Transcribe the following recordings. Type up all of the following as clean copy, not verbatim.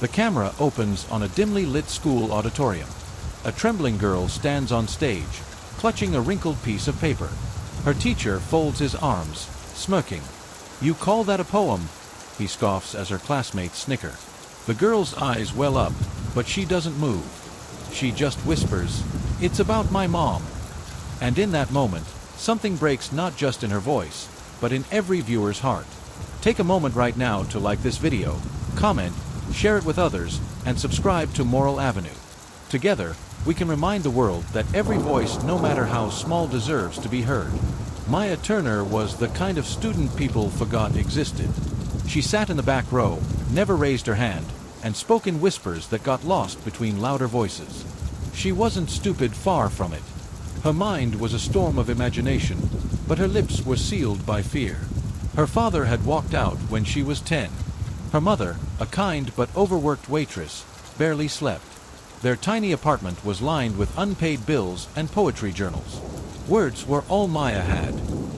The camera opens on a dimly lit school auditorium. A trembling girl stands on stage, clutching a wrinkled piece of paper. Her teacher folds his arms, smirking. "You call that a poem?" he scoffs as her classmates snicker. The girl's eyes well up, but she doesn't move. She just whispers, "It's about my mom." And in that moment, something breaks not just in her voice, but in every viewer's heart. Take a moment right now to like this video, comment, share it with others, and subscribe to Moral Avenue. Together, we can remind the world that every voice, no matter how small, deserves to be heard. Maya Turner was the kind of student people forgot existed. She sat in the back row, never raised her hand, and spoke in whispers that got lost between louder voices. She wasn't stupid, far from it. Her mind was a storm of imagination, but her lips were sealed by fear. Her father had walked out when she was 10. Her mother, a kind but overworked waitress, barely slept. Their tiny apartment was lined with unpaid bills and poetry journals. Words were all Maya had.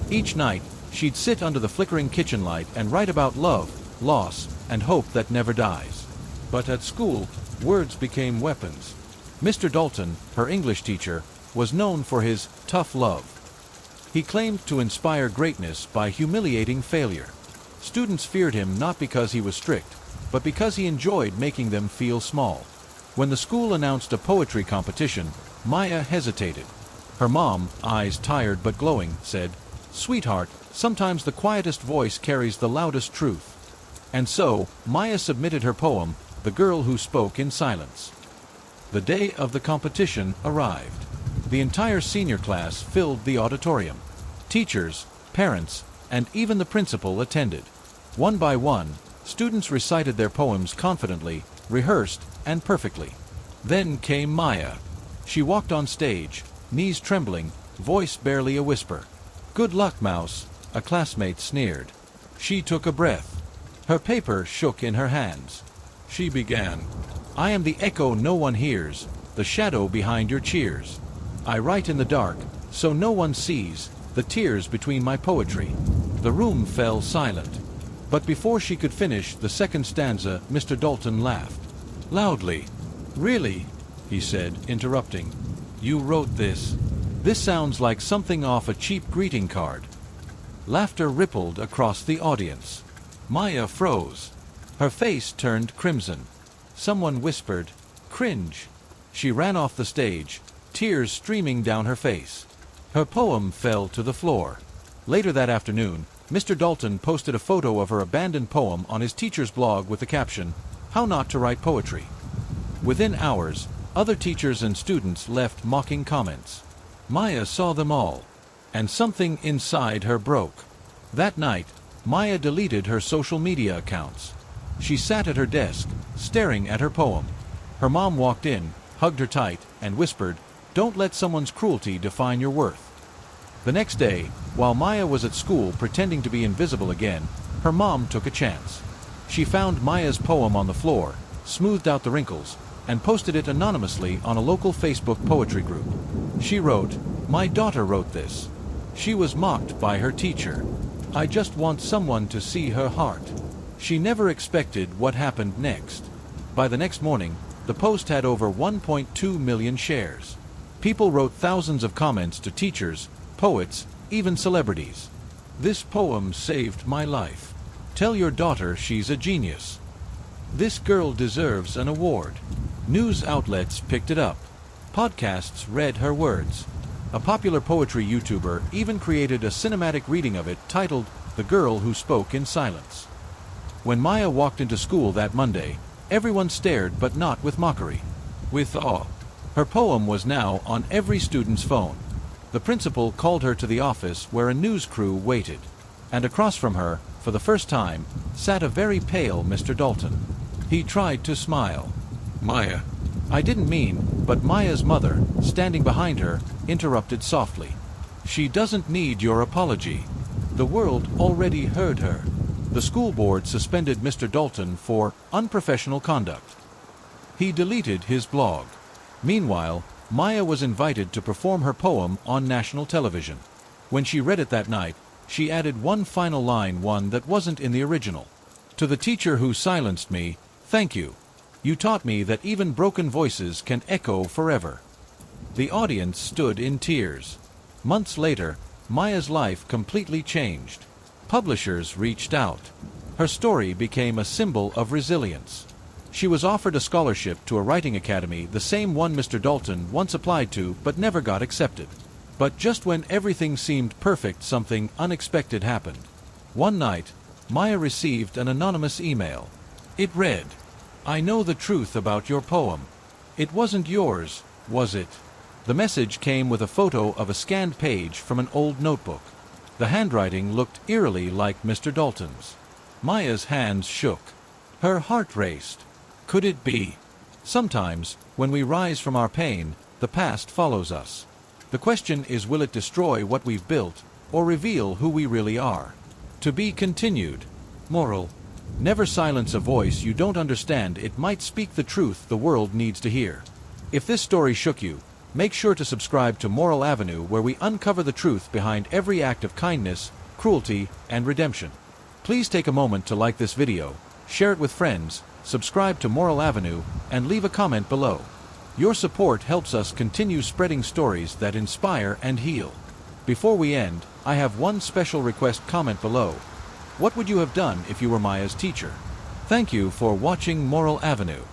Each night, she'd sit under the flickering kitchen light and write about love, loss, and hope that never dies. But at school, words became weapons. Mr. Dalton, her English teacher, was known for his tough love. He claimed to inspire greatness by humiliating failure. Students feared him not because he was strict, but because he enjoyed making them feel small. When the school announced a poetry competition, Maya hesitated. Her mom, eyes tired but glowing, said, "Sweetheart, sometimes the quietest voice carries the loudest truth." And so, Maya submitted her poem, "The Girl Who Spoke in Silence." The day of the competition arrived. The entire senior class filled the auditorium. Teachers, parents, and even the principal attended. One by one, students recited their poems confidently, rehearsed, and perfectly. Then came Maya. She walked on stage, knees trembling, voice barely a whisper. "Good luck, Mouse," a classmate sneered. She took a breath. Her paper shook in her hands. She began, "I am the echo no one hears, the shadow behind your cheers. I write in the dark, so no one sees, the tears between my poetry." The room fell silent. But before she could finish the second stanza, Mr. Dalton laughed. Loudly. "Really?" he said, interrupting. "You wrote this? This sounds like something off a cheap greeting card." Laughter rippled across the audience. Maya froze. Her face turned crimson. Someone whispered, "Cringe." She ran off the stage, tears streaming down her face. Her poem fell to the floor. Later that afternoon, Mr. Dalton posted a photo of her abandoned poem on his teacher's blog with the caption, "How Not to Write Poetry." Within hours, other teachers and students left mocking comments. Maya saw them all, and something inside her broke. That night, Maya deleted her social media accounts. She sat at her desk, staring at her poem. Her mom walked in, hugged her tight, and whispered, "Don't let someone's cruelty define your worth." The next day, while Maya was at school pretending to be invisible again, her mom took a chance. She found Maya's poem on the floor, smoothed out the wrinkles, and posted it anonymously on a local Facebook poetry group. She wrote, "My daughter wrote this. She was mocked by her teacher. I just want someone to see her heart." She never expected what happened next. By the next morning, the post had over 1.2 million shares. People wrote thousands of comments to teachers, poets, even celebrities. "This poem saved my life. Tell your daughter she's a genius. This girl deserves an award." News outlets picked it up. Podcasts read her words. A popular poetry YouTuber even created a cinematic reading of it titled "The Girl Who Spoke in Silence." When Maya walked into school that Monday, everyone stared, but not with mockery, with awe. Her poem was now on every student's phone. The principal called her to the office where a news crew waited. And across from her, for the first time, sat a very pale Mr. Dalton. He tried to smile. "Maya, I didn't mean," but Maya's mother, standing behind her, interrupted softly. "She doesn't need your apology. The world already heard her." The school board suspended Mr. Dalton for unprofessional conduct. He deleted his blog. Meanwhile, Maya was invited to perform her poem on national television. When she read it that night, she added one final line, one that wasn't in the original. "To the teacher who silenced me, thank you. You taught me that even broken voices can echo forever." The audience stood in tears. Months later, Maya's life completely changed. Publishers reached out. Her story became a symbol of resilience. She was offered a scholarship to a writing academy, the same one Mr. Dalton once applied to but never got accepted. But just when everything seemed perfect, something unexpected happened. One night, Maya received an anonymous email. It read, "I know the truth about your poem. It wasn't yours, was it?" The message came with a photo of a scanned page from an old notebook. The handwriting looked eerily like Mr. Dalton's. Maya's hands shook. Her heart raced. Could it be? Sometimes, when we rise from our pain, the past follows us. The question is, will it destroy what we've built, or reveal who we really are? To be continued. Moral: never silence a voice you don't understand. It might speak the truth the world needs to hear. If this story shook you, make sure to subscribe to Moral Avenue, where we uncover the truth behind every act of kindness, cruelty, and redemption. Please take a moment to like this video, share it with friends, subscribe to Moral Avenue, and leave a comment below. Your support helps us continue spreading stories that inspire and heal. Before we end, I have one special request. Comment below. What would you have done if you were Maya's teacher? Thank you for watching Moral Avenue.